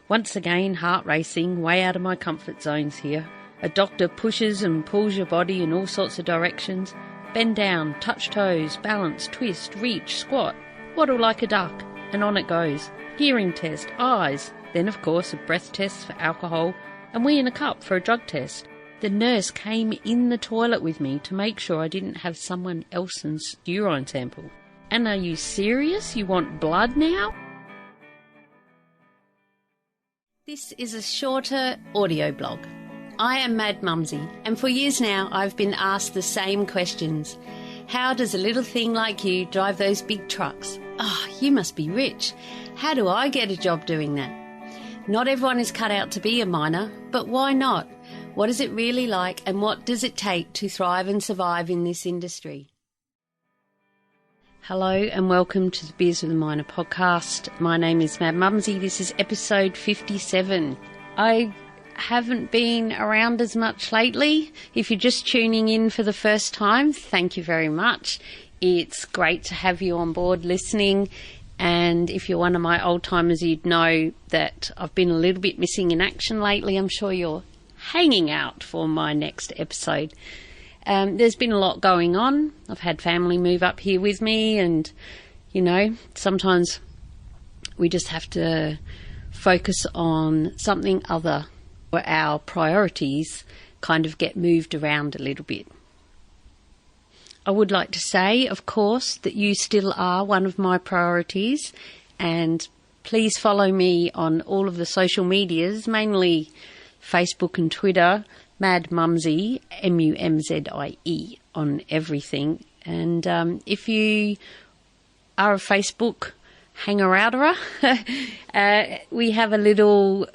Once again, heart racing, way out of my comfort zones here. A doctor pushes and pulls your body in all sorts of directions. Bend down, touch toes, balance, twist, reach, squat, waddle like a duck, and on it goes. Hearing test, eyes, then of course a breath test for alcohol, and wee in a cup for a drug test. The nurse came in the toilet with me to make sure I didn't have someone else's urine sample. And are you serious? You want blood now? This is a shorter audio blog. I am Mad Mumzie, and for years now I've been asked the same questions. How does a little thing like you drive those big trucks? Oh, you must be rich. How do I get a job doing that? Not everyone is cut out to be a miner, but why not? What is it really like, and what does it take to thrive and survive in this industry? Hello and welcome to the Beers with a Miner podcast. My name is Mad Mumzie. This is episode 57. I haven't been around as much lately. If you're just tuning in for the first time, thank you very much. It's great to have you on board listening. And if you're one of my old timers, you'd know that I've been a little bit missing in action lately. I'm sure you're hanging out for my next episode. There's been a lot going on. I've had family move up here with me, and, you know, sometimes we just have to focus on something other, or our priorities kind of get moved around a little bit. I would like to say, of course, that you still are one of my priorities, and please follow me on all of the social medias, mainly Facebook and Twitter, Mad Mumzie, Mumzie on everything. And if you are a Facebook hanger-outerer, we have a little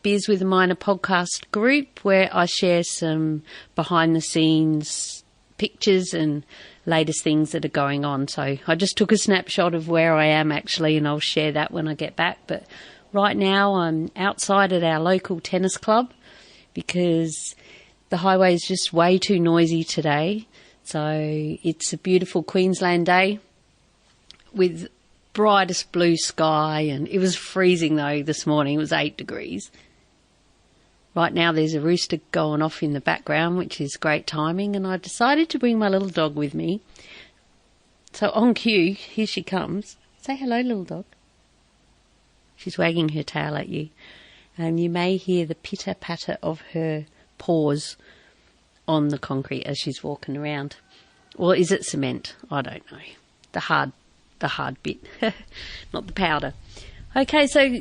Beers with a Miner podcast group where I share some behind-the-scenes pictures and latest things that are going on. So I just took a snapshot of where I am actually, and I'll share that when I get back. But right now I'm outside at our local tennis club because the highway is just way too noisy today. So it's a beautiful Queensland day with brightest blue sky, and it was freezing though this morning. It was 8 degrees. Right now there's a rooster going off in the background, which is great timing, and I decided to bring my little dog with me. So on cue, here she comes. Say hello, little dog. She's wagging her tail at you. You may hear the pitter-patter of her paws on the concrete as she's walking around. Or is it cement? I don't know. The hard bit, not the powder. Okay, so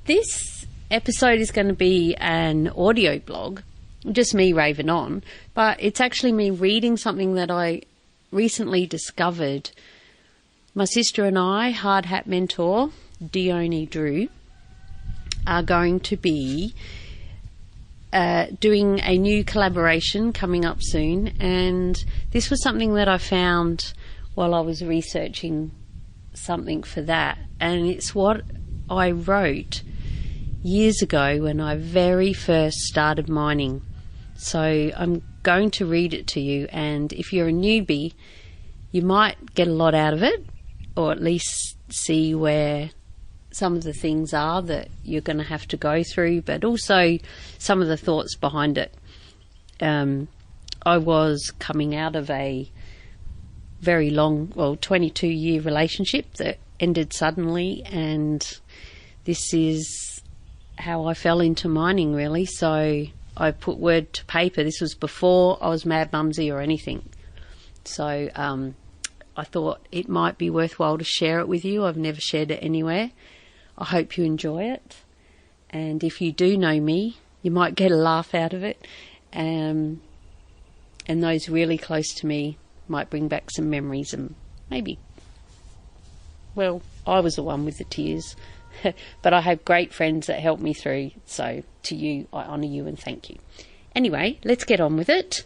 this episode is going to be an audio blog, just me raving on, but it's actually me reading something that I recently discovered. My sister and I, hard hat mentor Dione Drew, are going to be doing a new collaboration coming up soon, and this was something that I found while I was researching something for that, and it's what I wrote years ago when I very first started mining. So I'm going to read it to you, and if you're a newbie, you might get a lot out of it, or at least see where some of the things are that you're going to have to go through, but also some of the thoughts behind it. I was coming out of a very long, 22-year relationship that ended suddenly, and this is how I fell into mining, really. So I put word to paper. This was before I was Mad Mumzie or anything. So I thought it might be worthwhile to share it with you. I've never shared it anywhere. I hope you enjoy it. And if you do know me, you might get a laugh out of it. And those really close to me might bring back some memories, and maybe, well, I was the one with the tears. But I have great friends that helped me through. So to you, I honour you and thank you. Anyway, let's get on with it.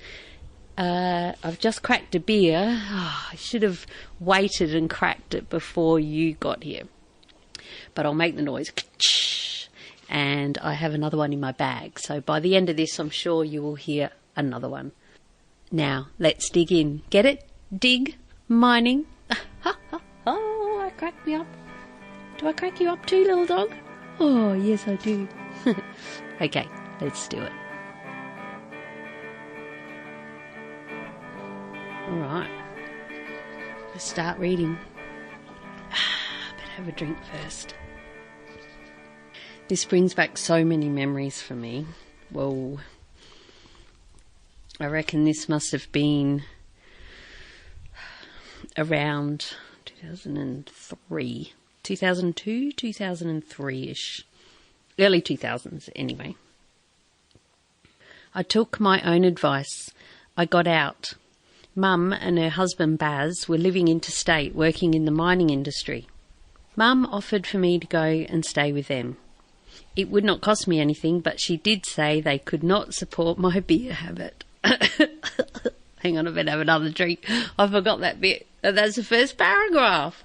I've just cracked a beer. I should have waited and cracked it before you got here. But I'll make the noise. And I have another one in my bag. So by the end of this, I'm sure you will hear another one. Now, let's dig in. Get it? Dig. Mining. Oh, I cracked me up. Do I crack you up too, little dog? Oh, yes, I do. Okay, let's do it. All right. Let's start reading. Better have a drink first. This brings back so many memories for me. Well, I reckon this must have been around 2003, 2002, 2003-ish. Early 2000s, anyway. I took my own advice. I got out. Mum and her husband Baz were living interstate, working in the mining industry. Mum offered for me to go and stay with them. It would not cost me anything, but she did say they could not support my beer habit. Hang on, I better have another drink. I forgot that bit. That's the first paragraph.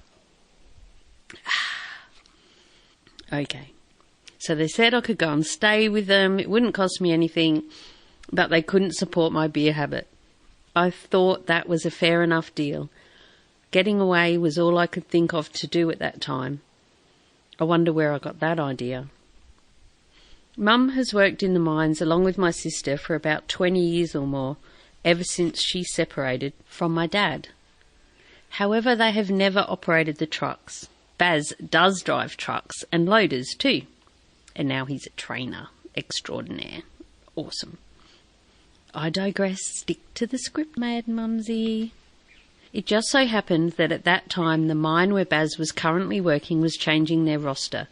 Okay. So they said I could go and stay with them. It wouldn't cost me anything, but they couldn't support my beer habit. I thought that was a fair enough deal. Getting away was all I could think of to do at that time. I wonder where I got that idea. Mum has worked in the mines along with my sister for about 20 years or more, ever since she separated from my dad. However, they have never operated the trucks. Baz does drive trucks and loaders too. And now he's a trainer extraordinaire. Awesome. I digress. Stick to the script, Mad Mumzie. It just so happened that at that time the mine where Baz was currently working was changing their roster,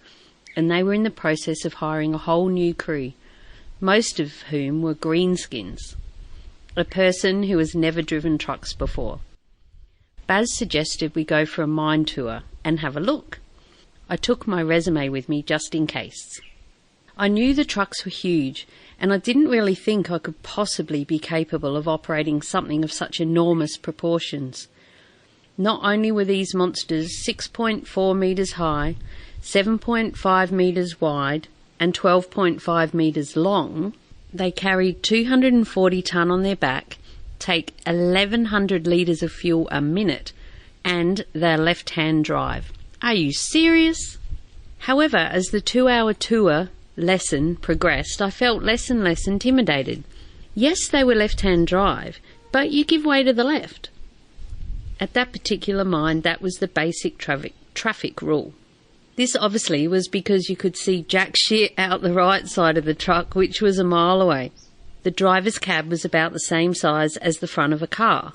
and they were in the process of hiring a whole new crew, most of whom were greenskins, a person who has never driven trucks before. Baz suggested we go for a mine tour and have a look. I took my resume with me just in case. I knew the trucks were huge, and I didn't really think I could possibly be capable of operating something of such enormous proportions. Not only were these monsters 6.4 metres high, 7.5 metres wide and 12.5 metres long, they carried 240 tonne on their back, take 1,100 litres of fuel a minute, and they're left-hand drive. Are you serious? However, as the 2-hour tour lesson progressed, I felt less and less intimidated. Yes, they were left-hand drive, but you give way to the left. At that particular mine, that was the basic traffic rule. This obviously was because you could see jack shit out the right side of the truck, which was a mile away. The driver's cab was about the same size as the front of a car.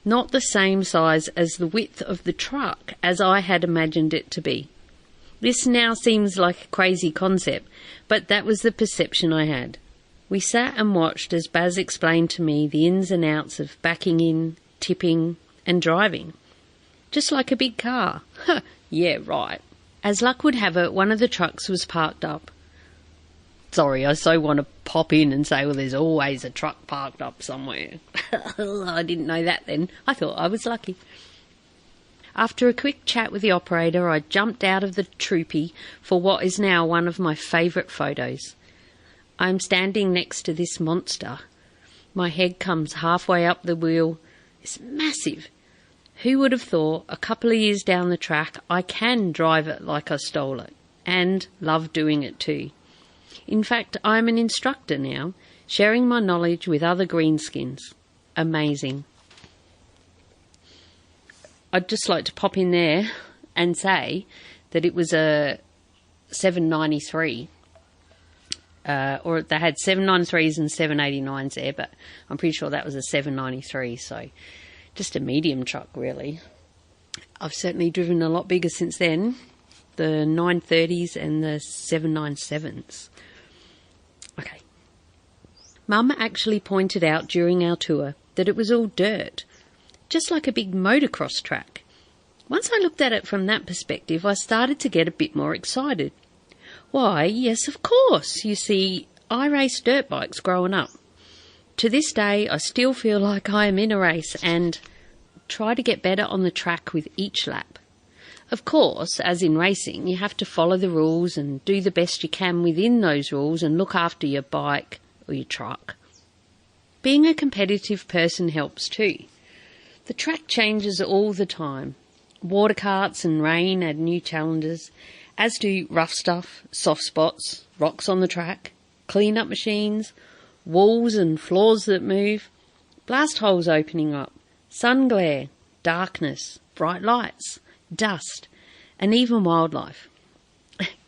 Not the same size as the width of the truck as I had imagined it to be. This now seems like a crazy concept, but that was the perception I had. We sat and watched as Baz explained to me the ins and outs of backing in, tipping and driving. Just like a big car. Yeah, right. As luck would have it, one of the trucks was parked up. Sorry, I so want to pop in and say, well, there's always a truck parked up somewhere. I didn't know that then. I thought I was lucky. After a quick chat with the operator, I jumped out of the troopy for what is now one of my favourite photos. I am standing next to this monster. My head comes halfway up the wheel. It's massive. Who would have thought a couple of years down the track I can drive it like I stole it, and love doing it too. In fact, I'm an instructor now, sharing my knowledge with other greenskins. Amazing. I'd just like to pop in there and say that it was a 793, or they had 793s and 789s there, but I'm pretty sure that was a 793, so just a medium truck really. I've certainly driven a lot bigger since then, the 930s and the 797s. Okay. Mum actually pointed out during our tour that it was all dirt, just like a big motocross track. Once I looked at it from that perspective, I started to get a bit more excited. Why, yes, of course. You see, I raced dirt bikes growing up. To this day, I still feel like I am in a race and try to get better on the track with each lap. Of course, as in racing, you have to follow the rules and do the best you can within those rules and look after your bike or your truck. Being a competitive person helps too. The track changes all the time. Water carts and rain add new challenges, as do rough stuff, soft spots, rocks on the track, clean-up machines, walls and floors that move, blast holes opening up, sun glare, darkness, bright lights, dust, and even wildlife.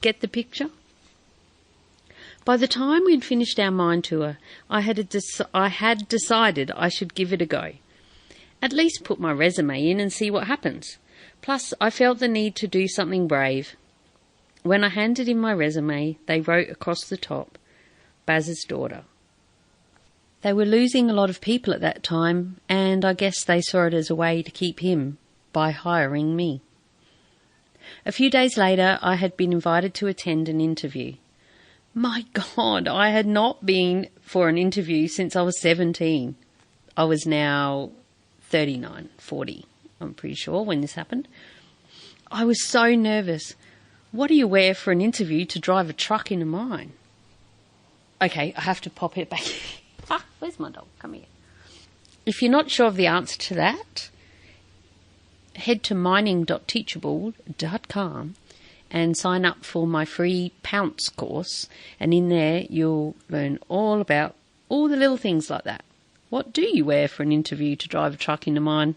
Get the picture? By the time we'd finished our mine tour, I had decided I should give it a go. At least put my resume in and see what happens. Plus, I felt the need to do something brave. When I handed in my resume, they wrote across the top, Baz's daughter. They were losing a lot of people at that time, and I guess they saw it as a way to keep him by hiring me. A few days later, I had been invited to attend an interview. My God, I had not been for an interview since I was 17. I was now 39, 40, I'm pretty sure, when this happened. I was so nervous. What do you wear for an interview to drive a truck in a mine? Okay, I have to pop it back. Where's my dog? Come here. If you're not sure of the answer to that, head to mining.teachable.com and sign up for my free Pounce course, and in there you'll learn all about all the little things like that. What do you wear for an interview to drive a truck in a mine?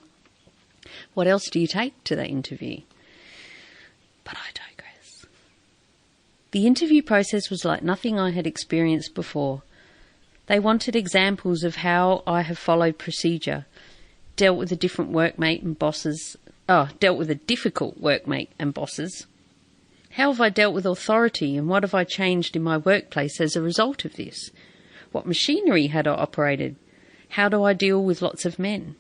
What else do you take to that interview? But I digress. The interview process was like nothing I had experienced before. They wanted examples of how I have followed procedure, dealt with a difficult workmate and bosses. How have I dealt with authority, and what have I changed in my workplace as a result of this? What machinery had I operated? How do I deal with lots of men?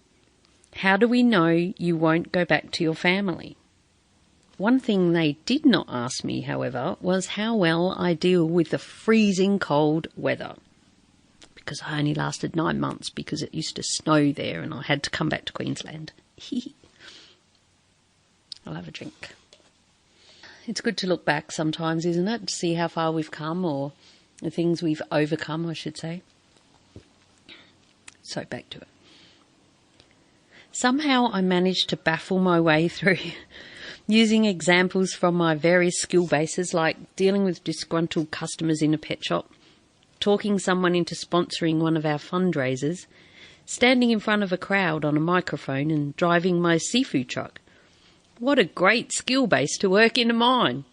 How do we know you won't go back to your family? One thing they did not ask me, however, was how well I deal with the freezing cold weather. Because I only lasted 9 months because it used to snow there and I had to come back to Queensland. I'll have a drink. It's good to look back sometimes, isn't it? To see how far we've come, or the things we've overcome, I should say. So back to it. Somehow I managed to baffle my way through using examples from my various skill bases, like dealing with disgruntled customers in a pet shop, talking someone into sponsoring one of our fundraisers, standing in front of a crowd on a microphone, and driving my seafood truck. What a great skill base to work in a mine.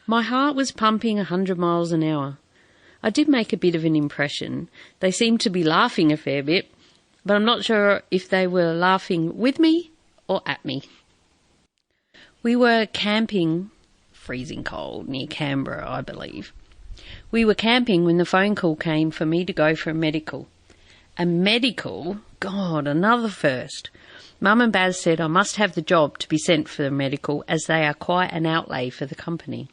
My heart was pumping 100 miles an hour. I did make a bit of an impression. They seemed to be laughing a fair bit, but I'm not sure if they were laughing with me or at me. We were camping, freezing cold, near Canberra, I believe. We were camping when the phone call came for me to go for a medical. A medical? God, another first. Mum and Baz said I must have the job to be sent for the medical, as they are quite an outlay for the company.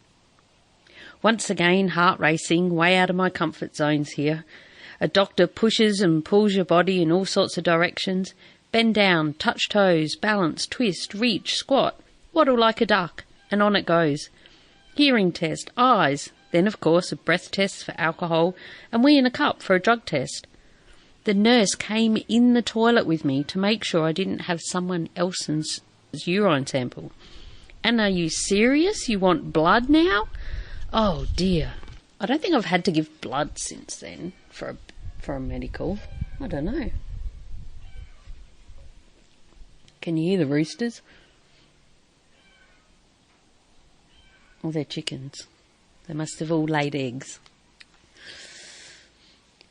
Once again, heart racing, way out of my comfort zones here. A doctor pushes and pulls your body in all sorts of directions. Bend down, touch toes, balance, twist, reach, squat. Waddle like a duck, and on it goes. Hearing test, eyes, then of course a breath test for alcohol, and wee in a cup for a drug test. The nurse came in the toilet with me to make sure I didn't have someone else's urine sample. And are you serious? You want blood now? Oh dear. I don't think I've had to give blood since then for a medical. I don't know. Can you hear the roosters? Oh, they're chickens. They must have all laid eggs.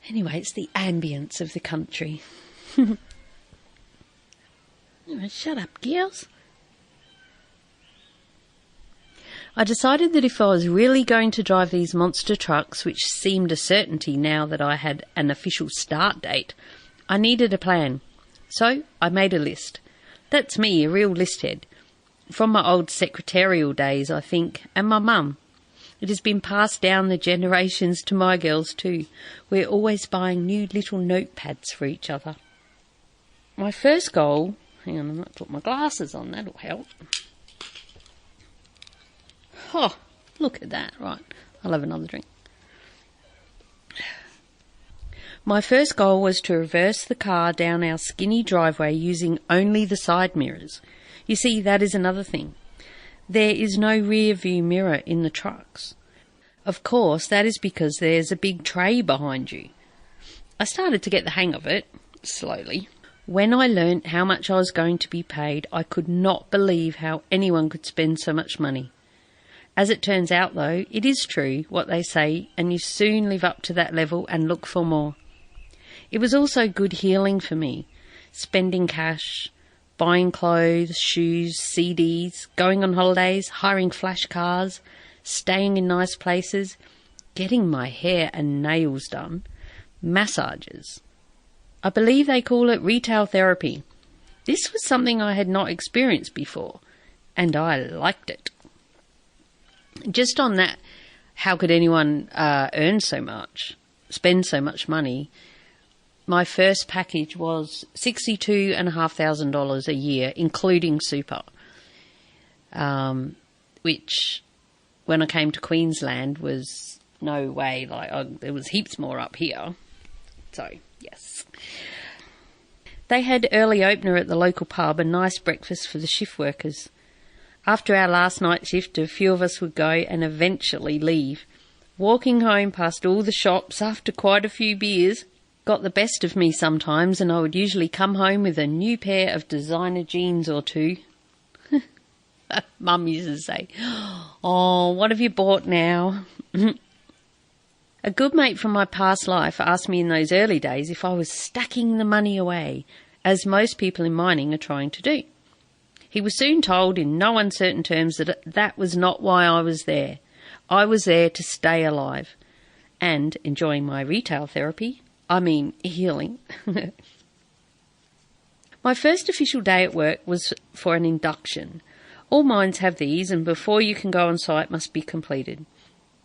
Anyway, it's the ambience of the country. Shut up, girls. I decided that if I was really going to drive these monster trucks, which seemed a certainty now that I had an official start date, I needed a plan. So I made a list. That's me, a real list head. From my old secretarial days, I think, and my mum. It has been passed down the generations to my girls too. We're always buying new little notepads for each other. My first goal... Hang on, I might put my glasses on, that'll help. Oh, look at that. Right, I'll have another drink. My first goal was to reverse the car down our skinny driveway using only the side mirrors. You see, that is another thing. There is no rear view mirror in the trucks. Of course, that is because there's a big tray behind you. I started to get the hang of it, slowly. When I learnt how much I was going to be paid, I could not believe how anyone could spend so much money. As it turns out, though, it is true what they say, and you soon live up to that level and look for more. It was also good healing for me, spending cash, buying clothes, shoes, CDs, going on holidays, hiring flash cars, staying in nice places, getting my hair and nails done, massages. I believe they call it retail therapy. This was something I had not experienced before, and I liked it. Just on that, how could anyone earn so much, spend so much money? My first package was $62,500 a year, including super, which, when I came to Queensland, was no way. There was heaps more up here. So, yes. They had early opener at the local pub, a nice breakfast for the shift workers. After our last night shift, a few of us would go and eventually leave. Walking home past all the shops after quite a few beers got the best of me sometimes, and I would usually come home with a new pair of designer jeans or two. Mum used to say, "Oh, what have you bought now?" A good mate from my past life asked me in those early days if I was stacking the money away, as most people in mining are trying to do. He was soon told in no uncertain terms that that was not why I was there. I was there to stay alive and enjoying my retail therapy. Healing. My first official day at work was for an induction. All mines have these, and before you can go on site must be completed.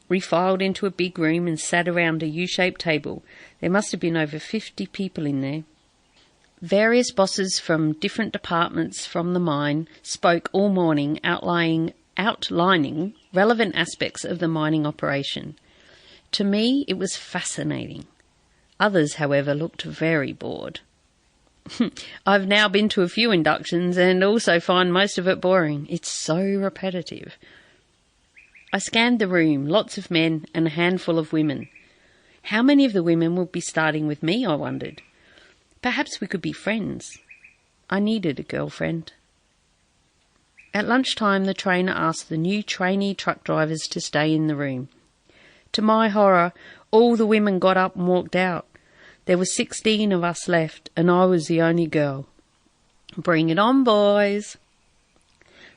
We filed into a big room and sat around a U-shaped table. There must have been over 50 people in there. Various bosses from different departments from the mine spoke all morning, outlining relevant aspects of the mining operation. To me, it was fascinating. Others, however, looked very bored. I've now been to a few inductions and also find most of it boring. It's so repetitive. I scanned the room, lots of men and a handful of women. How many of the women would be starting with me, I wondered. Perhaps we could be friends. I needed a girlfriend. At lunchtime, the trainer asked the new trainee truck drivers to stay in the room. To my horror, all the women got up and walked out. There were 16 of us left, and I was the only girl. Bring it on, boys.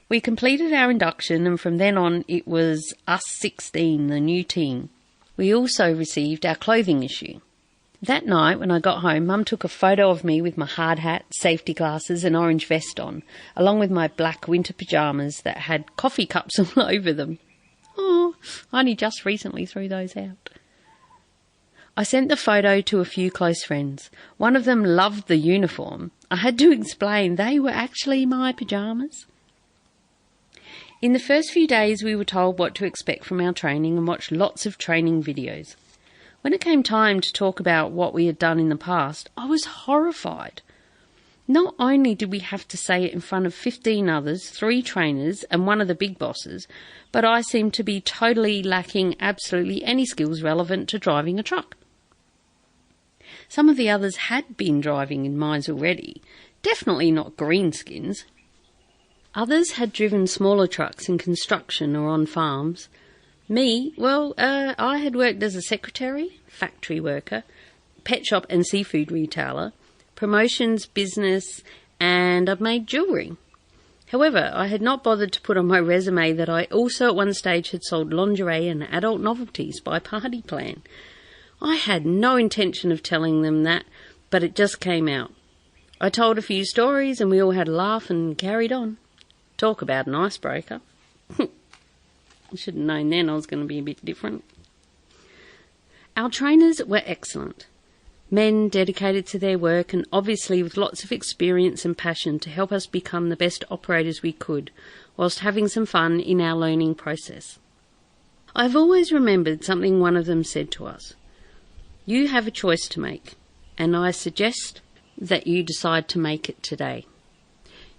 We completed our induction, and from then on it was us 16, the new team. We also received our clothing issue. That night, when I got home, Mum took a photo of me with my hard hat, safety glasses and orange vest on, along with my black winter pyjamas that had coffee cups all over them. Oh, I only just recently threw those out. I sent the photo to a few close friends. One of them loved the uniform. I had to explain they were actually my pyjamas. In the first few days, we were told what to expect from our training and watched lots of training videos. When it came time to talk about what we had done in the past, I was horrified. Not only did we have to say it in front of 15 others, 3 trainers and one of the big bosses, but I seemed to be totally lacking absolutely any skills relevant to driving a truck. Some of the others had been driving in mines already, definitely not greenskins. Others had driven smaller trucks in construction or on farms. Me, I had worked as a secretary, factory worker, pet shop and seafood retailer, promotions, business, and I've made jewellery. However, I had not bothered to put on my resume that I also at one stage had sold lingerie and adult novelties by party plan. I had no intention of telling them that, but it just came out. I told a few stories and we all had a laugh and carried on. Talk about an icebreaker. I should have known then I was going to be a bit different. Our trainers were excellent. Men dedicated to their work and obviously with lots of experience and passion to help us become the best operators we could, whilst having some fun in our learning process. I've always remembered something one of them said to us. You have a choice to make, and I suggest that you decide to make it today.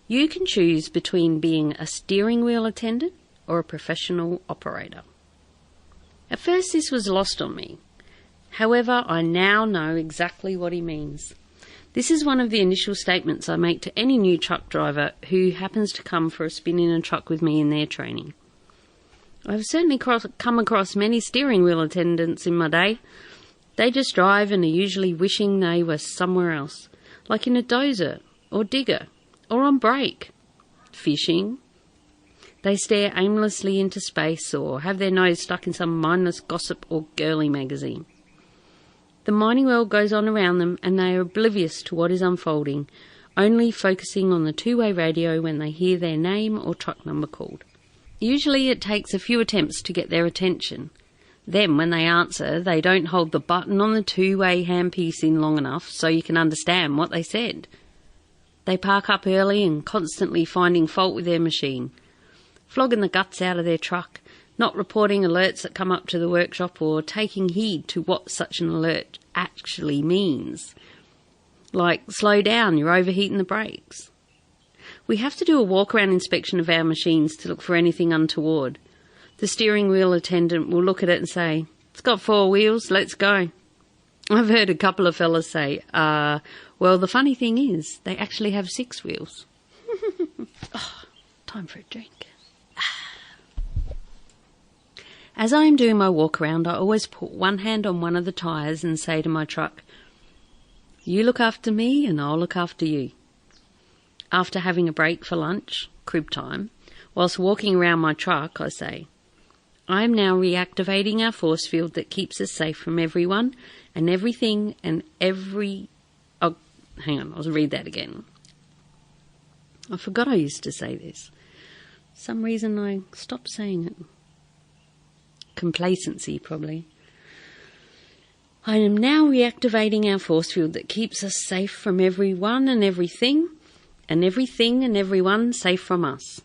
You can choose between being a steering wheel attendant or a professional operator. At first this was lost on me. However, I now know exactly what he means. This is one of the initial statements I make to any new truck driver who happens to come for a spin in a truck with me in their training. I've certainly come across many steering wheel attendants in my day. They just drive and are usually wishing they were somewhere else, like in a dozer or digger or on break, fishing. They stare aimlessly into space or have their nose stuck in some mindless gossip or girly magazine. The mining world goes on around them and they are oblivious to what is unfolding, only focusing on the two-way radio when they hear their name or truck number called. Usually it takes a few attempts to get their attention. Then when they answer, they don't hold the button on the two-way handpiece in long enough so you can understand what they said. They park up early and constantly finding fault with their machine, flogging the guts out of their truck, not reporting alerts that come up to the workshop or taking heed to what such an alert actually means. Like, slow down, you're overheating the brakes. We have to do a walk-around inspection of our machines to look for anything untoward. The steering wheel attendant will look at it and say, "It's got 4 wheels, let's go." I've heard a couple of fellas say, well, the funny thing is, they actually have 6 wheels. Oh, time for a drink. As I am doing my walk around, I always put one hand on one of the tyres and say to my truck, "You look after me and I'll look after you." After having a break for lunch, crib time, whilst walking around my truck, I say, "I am now reactivating our force field that keeps us safe from everyone and everything and every..." Oh, hang on, I'll read that again. I forgot I used to say this. For some reason I stopped saying it. Complacency, probably. "I am now reactivating our force field that keeps us safe from everyone and everything and everyone safe from us."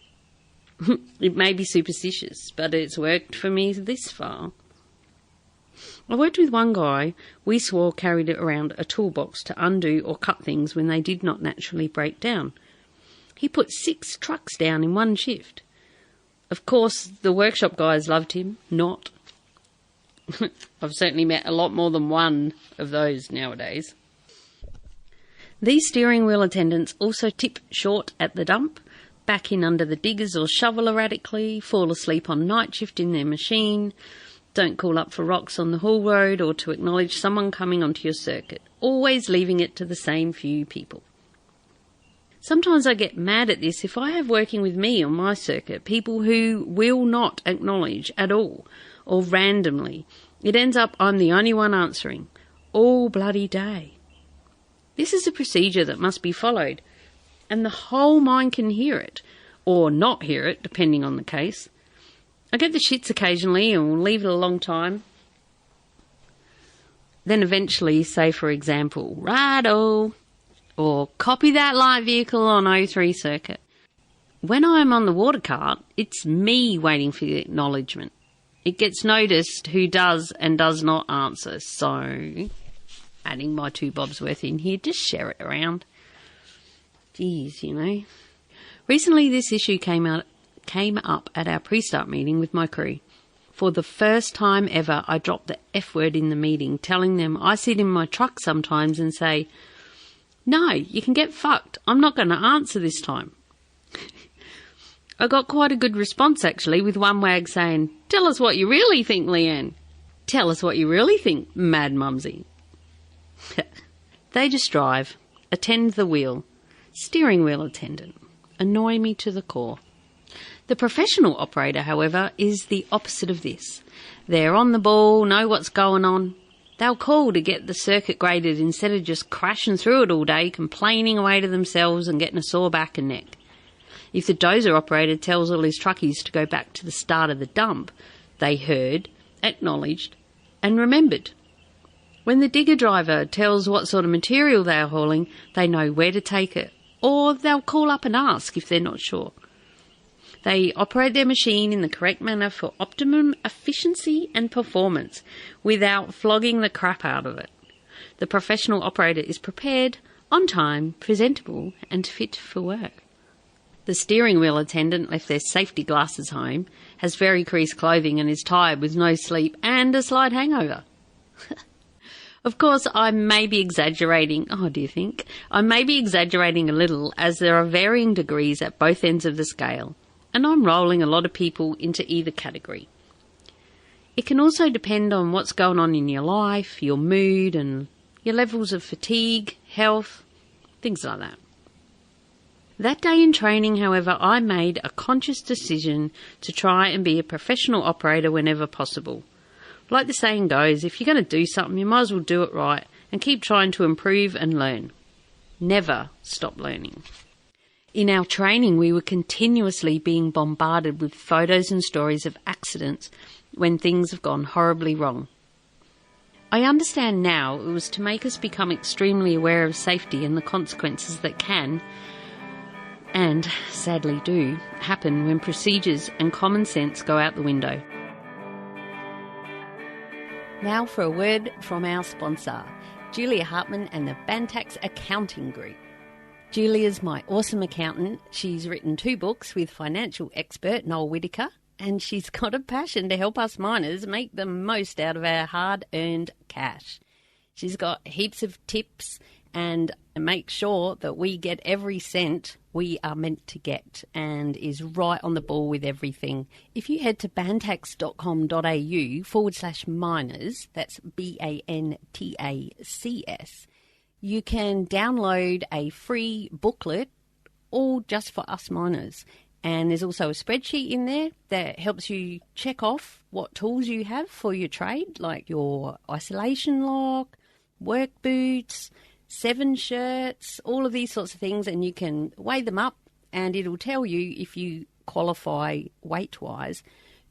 It may be superstitious, but it's worked for me this far. I worked with one guy we swore carried around a toolbox to undo or cut things when they did not naturally break down. He put 6 trucks down in one shift. Of course, the workshop guys loved him, not. I've certainly met a lot more than one of those nowadays. These steering wheel attendants also tip short at the dump, back in under the diggers or shovel erratically, fall asleep on night shift in their machine, don't call up for rocks on the haul road or to acknowledge someone coming onto your circuit, always leaving it to the same few people. Sometimes I get mad at this if I have working with me on my circuit people who will not acknowledge at all or randomly. It ends up I'm the only one answering all bloody day. This is a procedure that must be followed, and the whole mine can hear it, or not hear it, depending on the case. I get the shits occasionally and will leave it a long time. Then eventually say, for example, "Righto," or "Copy that light vehicle on O3 circuit." When I'm on the water cart, it's me waiting for the acknowledgement. It gets noticed who does and does not answer, so adding my 2 bobs worth in here, just share it around. Geez, you know. Recently this issue came up at our pre-start meeting with my crew. For the first time ever, I dropped the F word in the meeting, telling them I sit in my truck sometimes and say, "No, you can get fucked. I'm not going to answer this time." I got quite a good response actually, with one wag saying, "Tell us what you really think, Leanne. Tell us what you really think, Mad Mumzie." They just drive, attend the wheel, steering wheel attendant, annoy me to the core. The professional operator, however, is the opposite of this. They're on the ball, know what's going on. They'll call to get the circuit graded instead of just crashing through it all day, complaining away to themselves and getting a sore back and neck. If the dozer operator tells all his truckies to go back to the start of the dump, they heard, acknowledged and remembered. When the digger driver tells what sort of material they are hauling, they know where to take it, or they'll call up and ask if they're not sure. They operate their machine in the correct manner for optimum efficiency and performance without flogging the crap out of it. The professional operator is prepared, on time, presentable and fit for work. The steering wheel attendant left their safety glasses home, has very creased clothing and is tired with no sleep and a slight hangover. Of course, I may be exaggerating. Oh, do you think? I may be exaggerating a little, as there are varying degrees at both ends of the scale, and I'm rolling a lot of people into either category. It can also depend on what's going on in your life, your mood, and your levels of fatigue, health, things like that. That day in training, however, I made a conscious decision to try and be a professional operator whenever possible. Like the saying goes, if you're going to do something, you might as well do it right and keep trying to improve and learn. Never stop learning. In our training, we were continuously being bombarded with photos and stories of accidents when things have gone horribly wrong. I understand now it was to make us become extremely aware of safety and the consequences that can, and sadly do, happen when procedures and common sense go out the window. Now for a word from our sponsor, Julia Hartman and the Bantax Accounting Group. Julia's my awesome accountant. She's written 2 books with financial expert Noel Whittaker, and she's got a passion to help us miners make the most out of our hard-earned cash. She's got heaps of tips and make sure that we get every cent we are meant to get, and is right on the ball with everything. If you head to bantax.com.au/miners, that's BANTACS, you can download a free booklet all just for us miners. And there's also a spreadsheet in there that helps you check off what tools you have for your trade, like your isolation lock, work boots, 7 shirts, all of these sorts of things, and you can weigh them up and it'll tell you if you qualify weight-wise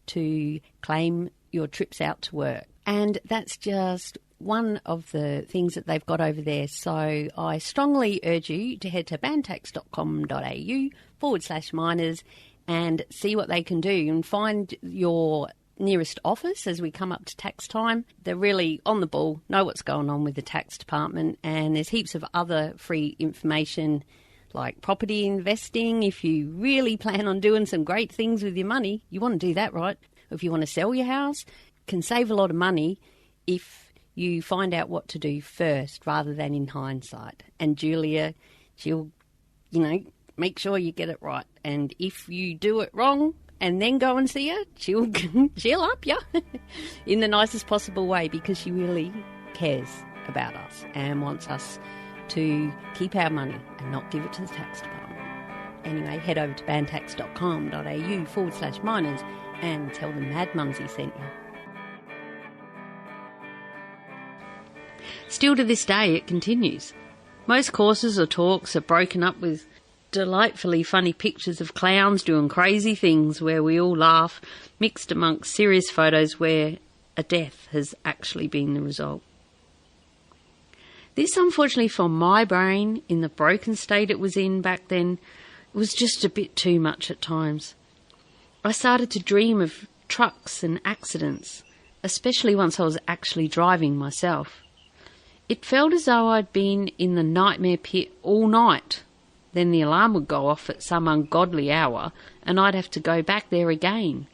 to claim your trips out to work. And that's just one of the things that they've got over there. So I strongly urge you to head to bantax.com.au/miners and see what they can do and find your nearest office as we come up to tax time. They're really on the ball, know what's going on with the tax department, and there's heaps of other free information like property investing. If you really plan on doing some great things with your money, you want to do that, right? If you want to sell your house, can save a lot of money if you find out what to do first rather than in hindsight. And Julia, she'll, make sure you get it right. And if you do it wrong and then go and see her, she'll up you in the nicest possible way, because she really cares about us and wants us to keep our money and not give it to the tax department. Anyway, head over to bantax.com.au/miners and tell them Mad Mumzie sent you. Still to this day, it continues. Most courses or talks are broken up with delightfully funny pictures of clowns doing crazy things where we all laugh, mixed amongst serious photos where a death has actually been the result. This, unfortunately for my brain, in the broken state it was in back then, was just a bit too much at times. I started to dream of trucks and accidents, especially once I was actually driving myself. It felt as though I'd been in the nightmare pit all night. Then the alarm would go off at some ungodly hour and I'd have to go back there again,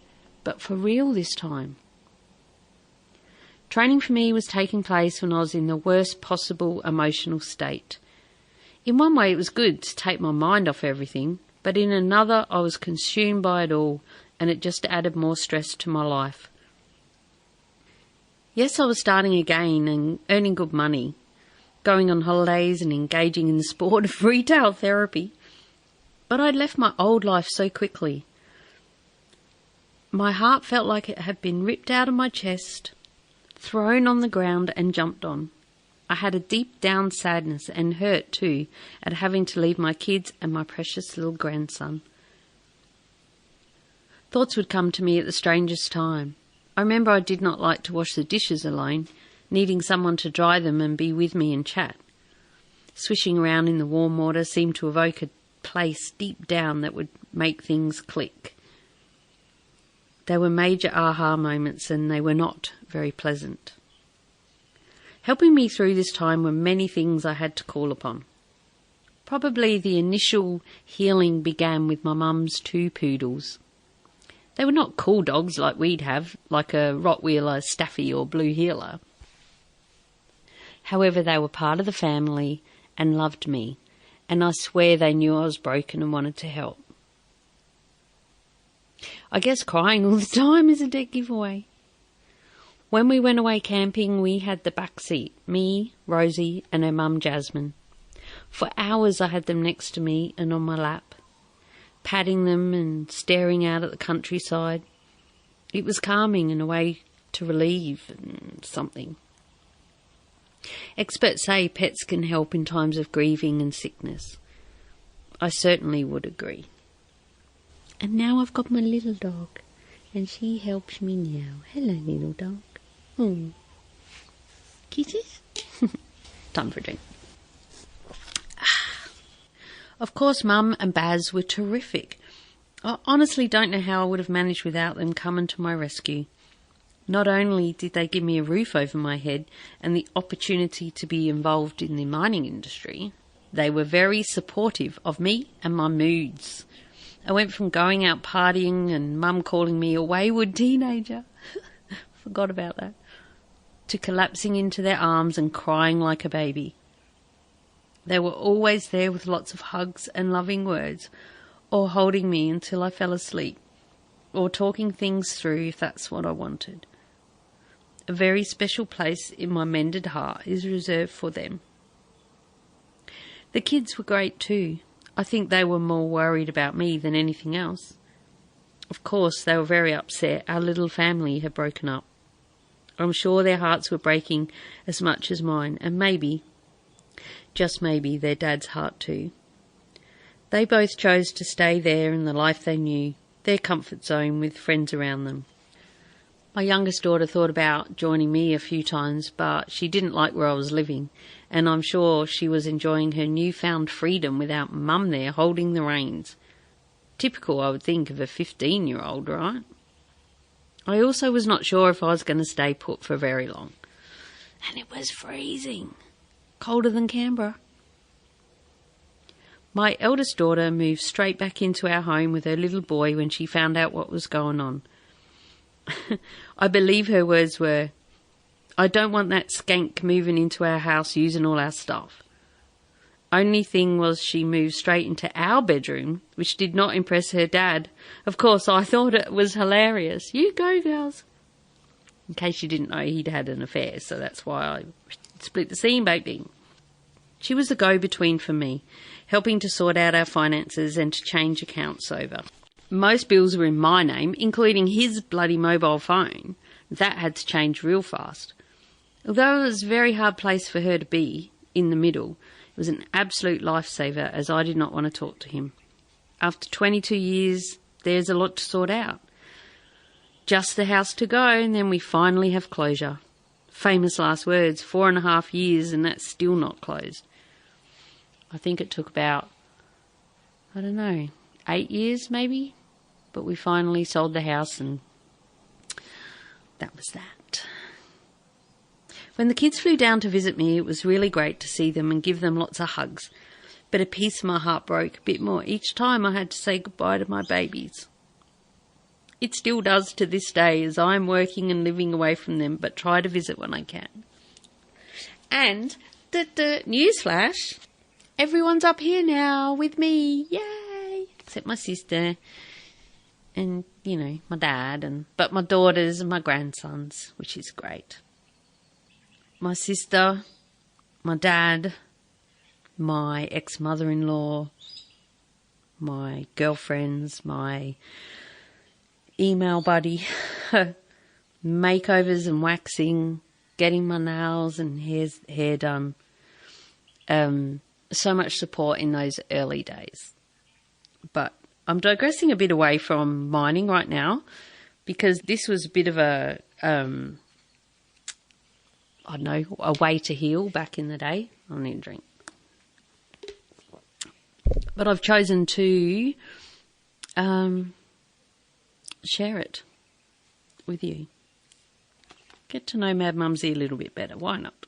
but for real this time. Training for me was taking place when I was in the worst possible emotional state. In one way it was good to take my mind off everything, but in another I was consumed by it all, and it just added more stress to my life. Yes, I was starting again and earning good money, going on holidays and engaging in the sport of retail therapy. But I'd left my old life so quickly. My heart felt like it had been ripped out of my chest, thrown on the ground and jumped on. I had a deep down sadness and hurt too at having to leave my kids and my precious little grandson. Thoughts would come to me at the strangest time. I remember I did not like to wash the dishes alone, needing someone to dry them and be with me and chat. Swishing around in the warm water seemed to evoke a place deep down that would make things click. They were major aha moments, and they were not very pleasant. Helping me through this time were many things I had to call upon. Probably the initial healing began with my mum's 2 poodles. They were not cool dogs like we'd have, like a Rottweiler, Staffy or Blue Heeler. However, they were part of the family and loved me, and I swear they knew I was broken and wanted to help. I guess crying all the time is a dead giveaway. When we went away camping, we had the back seat, me, Rosie and her mum Jasmine. For hours I had them next to me and on my lap, patting them and staring out at the countryside. It was calming and a way to relieve something. Experts say pets can help in times of grieving and sickness. I certainly would agree. And now I've got my little dog, and she helps me now. Hello, little dog. Kisses? Time for a drink. Of course, Mum and Baz were terrific. I honestly don't know how I would have managed without them coming to my rescue. Not only did they give me a roof over my head and the opportunity to be involved in the mining industry, they were very supportive of me and my moods. I went from going out partying and Mum calling me a wayward teenager, forgot about that, to collapsing into their arms and crying like a baby. They were always there with lots of hugs and loving words, or holding me until I fell asleep, or talking things through if that's what I wanted. A very special place in my mended heart is reserved for them. The kids were great too. I think they were more worried about me than anything else. Of course, they were very upset our little family had broken up. I'm sure their hearts were breaking as much as mine, and maybe, just maybe, their dad's heart too. They both chose to stay there in the life they knew, their comfort zone with friends around them. My youngest daughter thought about joining me a few times, but she didn't like where I was living, and I'm sure she was enjoying her newfound freedom without Mum there holding the reins. Typical, I would think, of a 15-year-old, right? I also was not sure if I was going to stay put for very long. And it was freezing. Colder than Canberra. My eldest daughter moved straight back into our home with her little boy when she found out what was going on. I believe her words were, "I don't want that skank moving into our house using all our stuff." Only thing was she moved straight into our bedroom, which did not impress her dad. Of course, I thought it was hilarious. You go, girls. In case you didn't know, he'd had an affair, so that's why I split the scene, baby. She was the go-between for me, helping to sort out our finances and to change accounts over. Most bills were in my name, including his bloody mobile phone. That had to change real fast. Although it was a very hard place for her to be, in the middle, it was an absolute lifesaver as I did not want to talk to him. After 22 years, there's a lot to sort out. Just the house to go, and then we finally have closure. Famous last words, 4.5 years, and that's still not closed. I think it took about, 8 years maybe, but we finally sold the house, and that was that. When the kids flew down to visit me, it was really great to see them and give them lots of hugs, but a piece of my heart broke a bit more each time I had to say goodbye to my babies. It still does to this day as I am working and living away from them, but try to visit when I can. And, newsflash, everyone's up here now with me, yay! Except my sister and, my dad, but my daughters and my grandsons, which is great. My sister, my dad, my ex-mother-in-law, my girlfriends, my email buddy, makeovers and waxing, getting my nails and hair done. So much support in those early days. But I'm digressing a bit away from mining right now because this was a bit of a way to heal back in the day. I'll need a drink. But I've chosen to share it with you. Get to know Mad Mumzie a little bit better. Why not?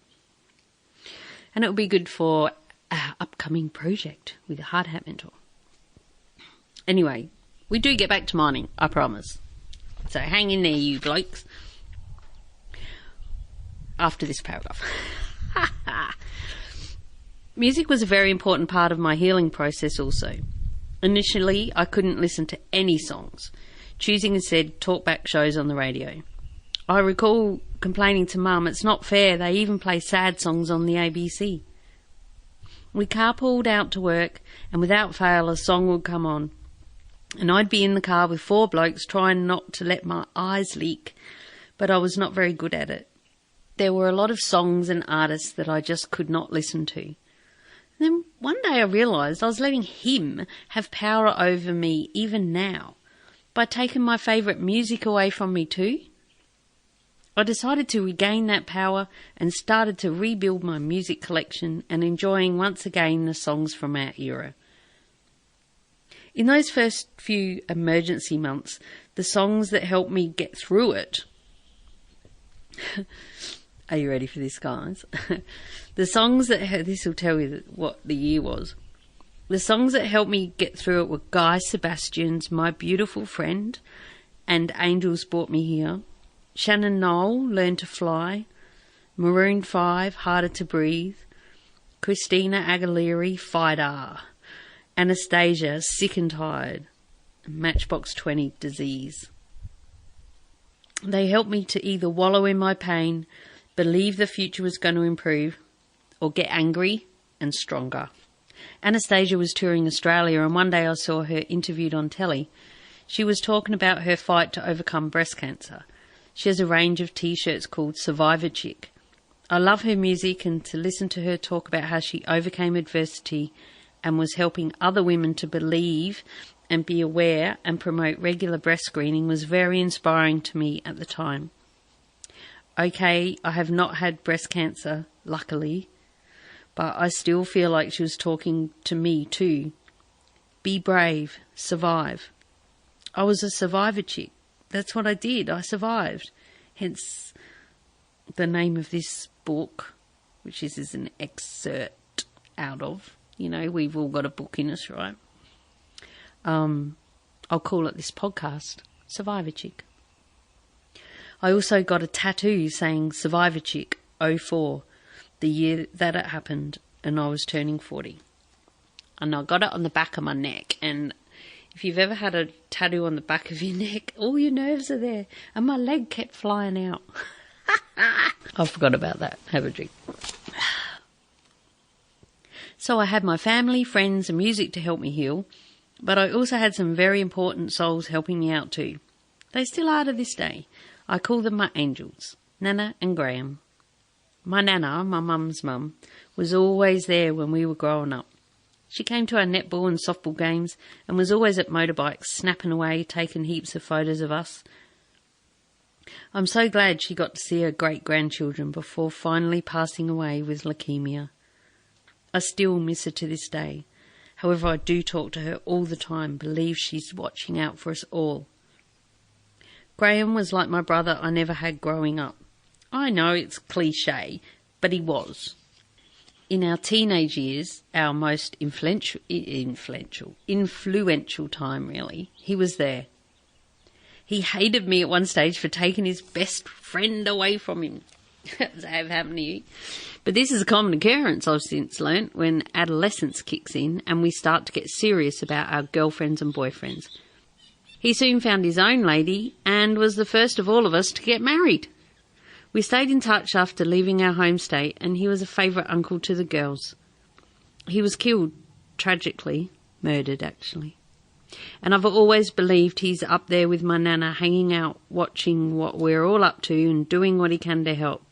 And it'll be good for our upcoming project with a hard hat mentor. Anyway, we do get back to mining, I promise. So hang in there, you blokes. After this paragraph. Music was a very important part of my healing process also. Initially, I couldn't listen to any songs, choosing instead talkback shows on the radio. I recall complaining to Mum, it's not fair, they even play sad songs on the ABC. We carpooled out to work, and without fail a song would come on, and I'd be in the car with 4 blokes trying not to let my eyes leak, but I was not very good at it. There were a lot of songs and artists that I just could not listen to. And then one day I realised I was letting him have power over me even now by taking my favourite music away from me too. I decided to regain that power and started to rebuild my music collection and enjoying once again the songs from our era. In those first few emergency months, the songs that helped me get through it... Are you ready for this, guys? The songs that... This will tell you what the year was. The songs that helped me get through it were Guy Sebastian's My Beautiful Friend and Angels Brought Me Here, Shannon Noll, Learn to Fly, Maroon 5, Harder to Breathe, Christina Aguilera, Fighter, Anastasia, Sick and Tired, Matchbox 20, Disease. They helped me to either wallow in my pain, believe the future was going to improve, or get angry and stronger. Anastasia was touring Australia, and one day I saw her interviewed on telly. She was talking about her fight to overcome breast cancer. She has a range of T-shirts called Survivor Chic. I love her music, and to listen to her talk about how she overcame adversity and was helping other women to believe and be aware and promote regular breast screening was very inspiring to me at the time. Okay, I have not had breast cancer, luckily, but I still feel like she was talking to me too. Be brave, survive. I was a survivor chick. That's what I did. I survived. Hence the name of this book, which is an excerpt out of. You know, we've all got a book in us, right? I'll call it this podcast, Survivor Chick. I also got a tattoo saying Survivor Chick 04, the year that it happened, and I was turning 40. And I got it on the back of my neck, and if you've ever had a tattoo on the back of your neck, all your nerves are there, and my leg kept flying out. I forgot about that. Have a drink. So I had my family, friends and music to help me heal, but I also had some very important souls helping me out too. They still are to this day. I call them my angels, Nana and Graham. My Nana, my mum's mum, was always there when we were growing up. She came to our netball and softball games and was always at motorbikes, snapping away, taking heaps of photos of us. I'm so glad she got to see her great-grandchildren before finally passing away with leukemia. I still miss her to this day. However, I do talk to her all the time, believe she's watching out for us all. Graham was like my brother I never had growing up. I know it's cliché, but he was. In our teenage years, our most influential time really, he was there. He hated me at one stage for taking his best friend away from him. Does that have happened to you? But this is a common occurrence, I've since learnt, when adolescence kicks in and we start to get serious about our girlfriends and boyfriends. He soon found his own lady and was the first of all of us to get married. We stayed in touch after leaving our home state, and he was a favourite uncle to the girls. He was killed, tragically, murdered actually. And I've always believed he's up there with my Nana, hanging out, watching what we're all up to and doing what he can to help.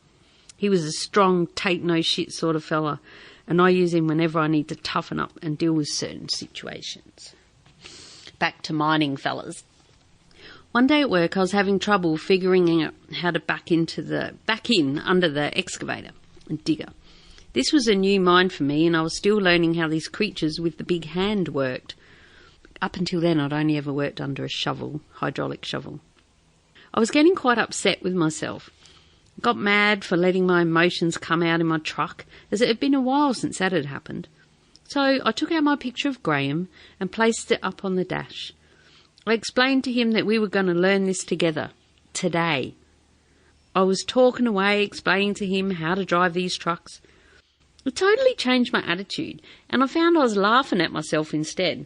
He was a strong, take-no-shit sort of fella, and I use him whenever I need to toughen up and deal with certain situations. Back to mining, fellas. One day at work, I was having trouble figuring out how to back in under the excavator and digger. This was a new mine for me, and I was still learning how these creatures with the big hand worked. Up until then, I'd only ever worked under a shovel, hydraulic shovel. I was getting quite upset with myself. I got mad for letting my emotions come out in my truck, as it had been a while since that had happened. So I took out my picture of Graham and placed it up on the dash. I explained to him that we were going to learn this together, today. I was talking away, explaining to him how to drive these trucks. It totally changed my attitude, and I found I was laughing at myself instead.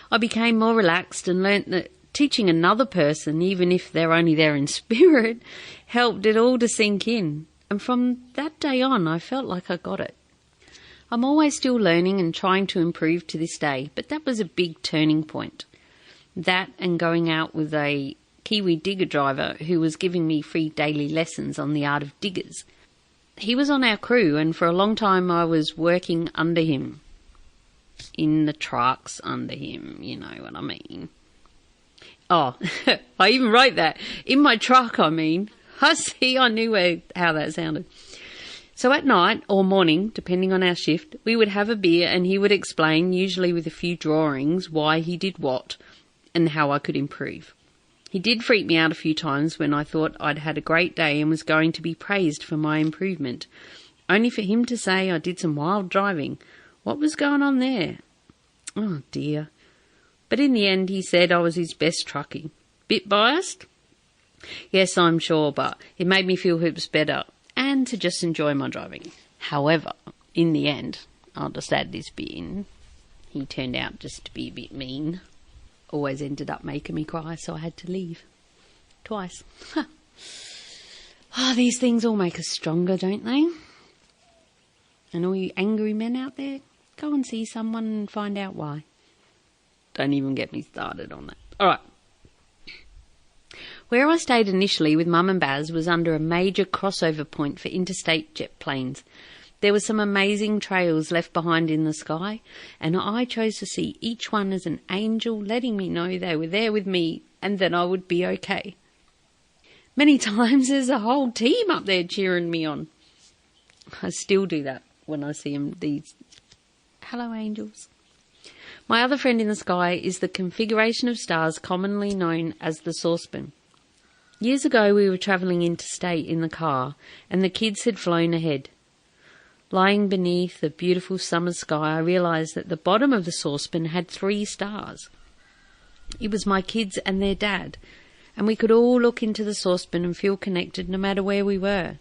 I became more relaxed and learnt that teaching another person, even if they're only there in spirit, helped it all to sink in. And from that day on, I felt like I got it. I'm always still learning and trying to improve to this day, but that was a big turning point. That and going out with a Kiwi digger driver who was giving me free daily lessons on the art of diggers. He was on our crew, and for a long time I was working under him. In the trucks under him, you know what I mean. Oh, I even wrote that. In my truck, I mean. I knew how that sounded. So at night or morning, depending on our shift, we would have a beer and he would explain, usually with a few drawings, why he did what and how I could improve. He did freak me out a few times when I thought I'd had a great day and was going to be praised for my improvement, only for him to say I did some wild driving. What was going on there? Oh dear. But in the end he said I was his best truckie. Bit biased? Yes, I'm sure, but it made me feel heaps better and to just enjoy my driving. However, in the end, I'll just add this bit in, he turned out just to be a bit mean. Always ended up making me cry, so I had to leave. Twice. These things all make us stronger, don't they? And all you angry men out there, go and see someone and find out why. Don't even get me started on that. All right. Where I stayed initially with Mum and Baz was under a major crossover point for interstate jet planes. There were some amazing trails left behind in the sky, and I chose to see each one as an angel letting me know they were there with me and that I would be okay. Many times there's a whole team up there cheering me on. I still do that when I see them, these hello angels. My other friend in the sky is the configuration of stars commonly known as the saucepan. Years ago we were travelling interstate in the car and the kids had flown ahead. Lying beneath the beautiful summer sky, I realised that the bottom of the saucepan had 3 stars. It was my kids and their dad, and we could all look into the saucepan and feel connected no matter where we were.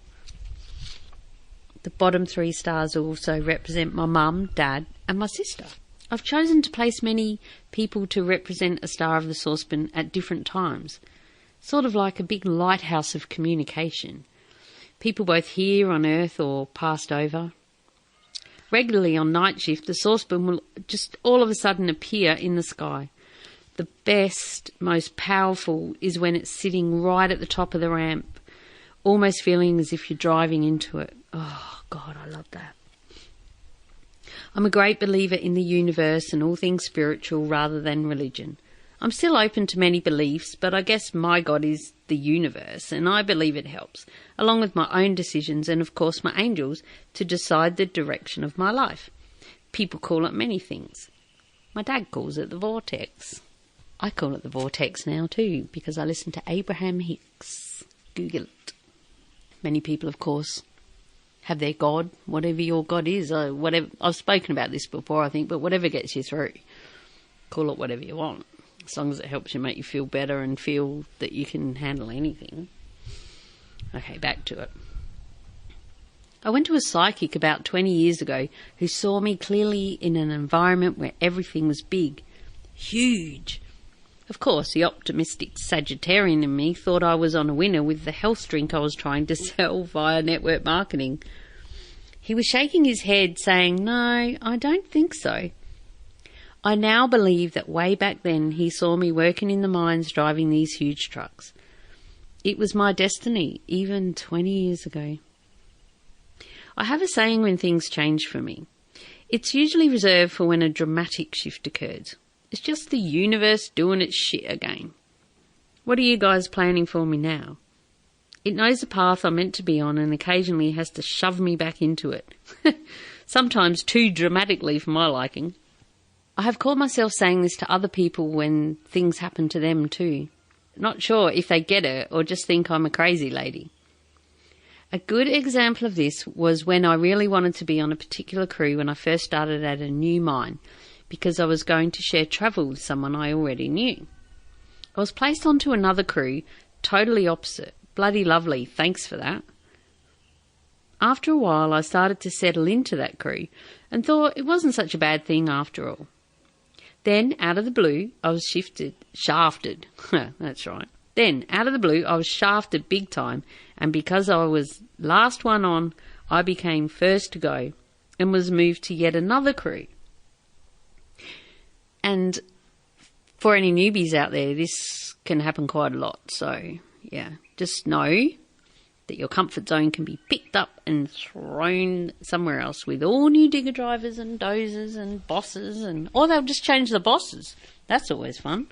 The bottom 3 stars also represent my mum, dad, and my sister. I've chosen to place many people to represent a star of the saucepan at different times, sort of like a big lighthouse of communication. People both here on Earth or passed over. Regularly on night shift, the saucepan will just all of a sudden appear in the sky. The best, most powerful is when it's sitting right at the top of the ramp, almost feeling as if you're driving into it. Oh, God, I love that. I'm a great believer in the universe and all things spiritual rather than religion. I'm still open to many beliefs, but I guess my God is the universe, and I believe it helps, along with my own decisions and, of course, my angels, to decide the direction of my life. People call it many things. My dad calls it the vortex. I call it the vortex now too, because I listen to Abraham Hicks. Google it. Many people, of course, have their God, whatever your God is. Whatever. I've spoken about this before, I think, but whatever gets you through. Call it whatever you want, as long as it helps you make you feel better and feel that you can handle anything. Okay, back to it. I went to a psychic about 20 years ago who saw me clearly in an environment where everything was big, huge. Of course, the optimistic Sagittarian in me thought I was on a winner with the health drink I was trying to sell via network marketing. He was shaking his head saying, "No, I don't think so." I now believe that way back then he saw me working in the mines driving these huge trucks. It was my destiny, even 20 years ago. I have a saying when things change for me. It's usually reserved for when a dramatic shift occurs. It's just the universe doing its shit again. What are you guys planning for me now? It knows the path I'm meant to be on and occasionally has to shove me back into it. Sometimes too dramatically for my liking. I have caught myself saying this to other people when things happen to them too. Not sure if they get it or just think I'm a crazy lady. A good example of this was when I really wanted to be on a particular crew when I first started at a new mine, because I was going to share travel with someone I already knew. I was placed onto another crew, totally opposite. Bloody lovely, thanks for that. After a while, I started to settle into that crew and thought it wasn't such a bad thing after all. Then, out of the blue, I was shafted. That's right. Then, out of the blue, I was shafted big time, and because I was last one on, I became first to go and was moved to yet another crew. And for any newbies out there, this can happen quite a lot. So, yeah, just know that your comfort zone can be picked up and thrown somewhere else with all new digger drivers and dozers and bosses, or they'll just change the bosses. That's always fun.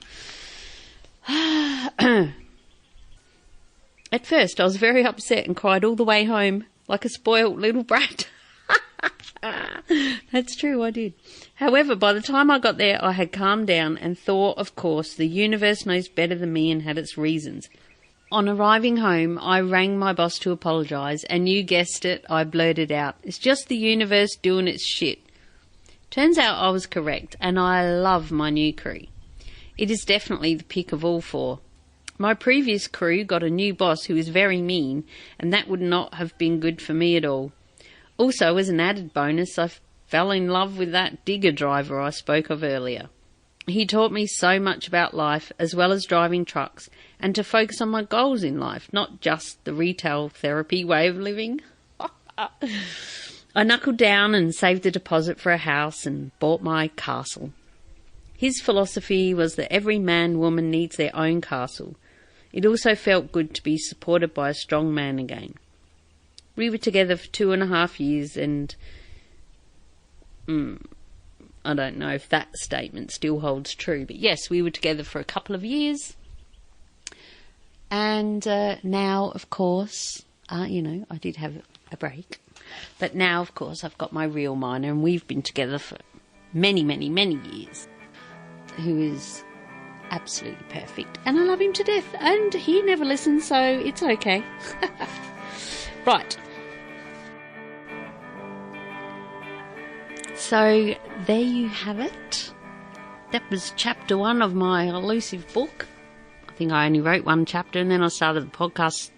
At first, I was very upset and cried all the way home like a spoilt little brat. That's true, I did. However, by the time I got there, I had calmed down and thought, of course, the universe knows better than me and had its reasons. On arriving home, I rang my boss to apologise, and you guessed it, I blurted out, "It's just the universe doing its shit." Turns out I was correct, and I love my new crew. It is definitely the pick of all four. My previous crew got a new boss who was very mean, and that would not have been good for me at all. Also, as an added bonus, I fell in love with that digger driver I spoke of earlier. He taught me so much about life, as well as driving trucks, and to focus on my goals in life, not just the retail therapy way of living. I knuckled down and saved a deposit for a house and bought my castle. His philosophy was that every man, woman needs their own castle. It also felt good to be supported by a strong man again. We were together for 2.5 years, and I don't know if that statement still holds true, but yes, we were together for a couple of years. And now, of course, I did have a break. But now, of course, I've got my real miner, and we've been together for many, many, many years, who is absolutely perfect. And I love him to death, and he never listens, so it's okay. Right. So there you have it. That was chapter 1 of my elusive book. I think I only wrote one chapter, and then I started the podcast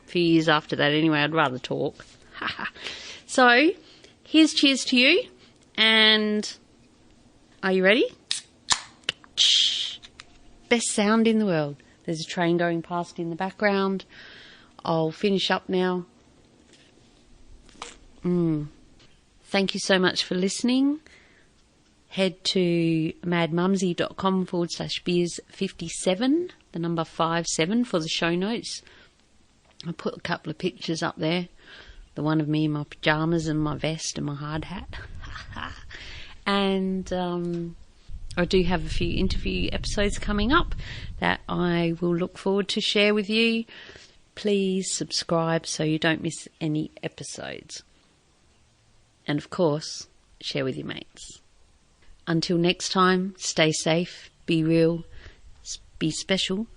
a few years after that anyway. I'd rather talk. So here's cheers to you, and are you ready? Best sound in the world. There's a train going past in the background. I'll finish up now. Thank you so much for listening. Head to madmumzie.com/beers57, the number 57 for the show notes. I put a couple of pictures up there. The one of me in my pyjamas and my vest and my hard hat. And I do have a few interview episodes coming up that I will look forward to share with you. Please subscribe so you don't miss any episodes. And of course, share with your mates. Until next time, stay safe, be real, be special.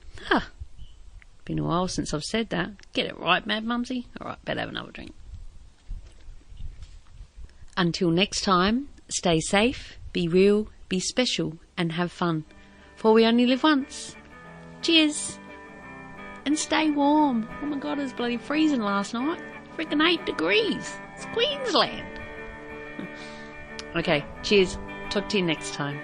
Been a while since I've said that. Get it right, Mad Mumzie? Alright, better have another drink. Until next time, stay safe, be real, be special, and have fun. For we only live once. Cheers! And stay warm. Oh my God, it was bloody freezing last night. Freaking 8 degrees. It's Queensland. Okay, cheers. Talk to you next time.